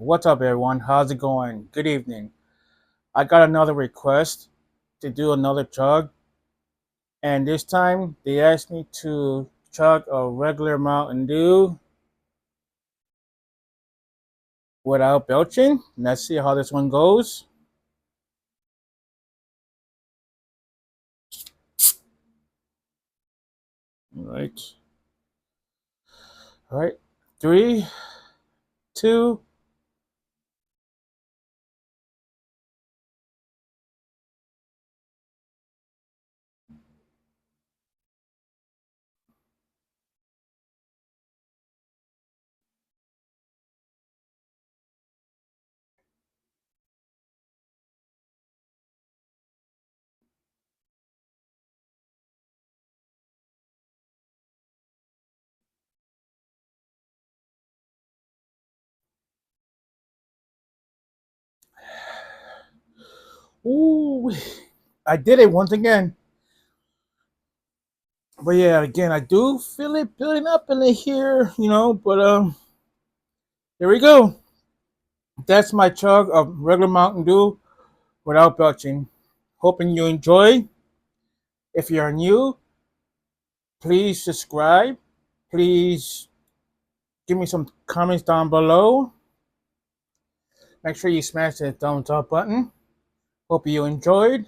What's up, everyone? How's it going? Good evening. I got another request to do another chug, and this time they asked me to chug a regular Mountain Dew without belching. Let's see how this one goes. All right. All right. Three, two. Ooh, I did it once again. But yeah, again, I do feel it building up in here, But here we go. That's my chug of regular Mountain Dew without belching. Hoping you enjoy. If you're new, please subscribe. Please give me some comments down below. Make sure you smash that thumbs up button. Hope you enjoyed.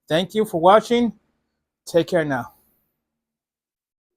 Thank you for watching. Take care now.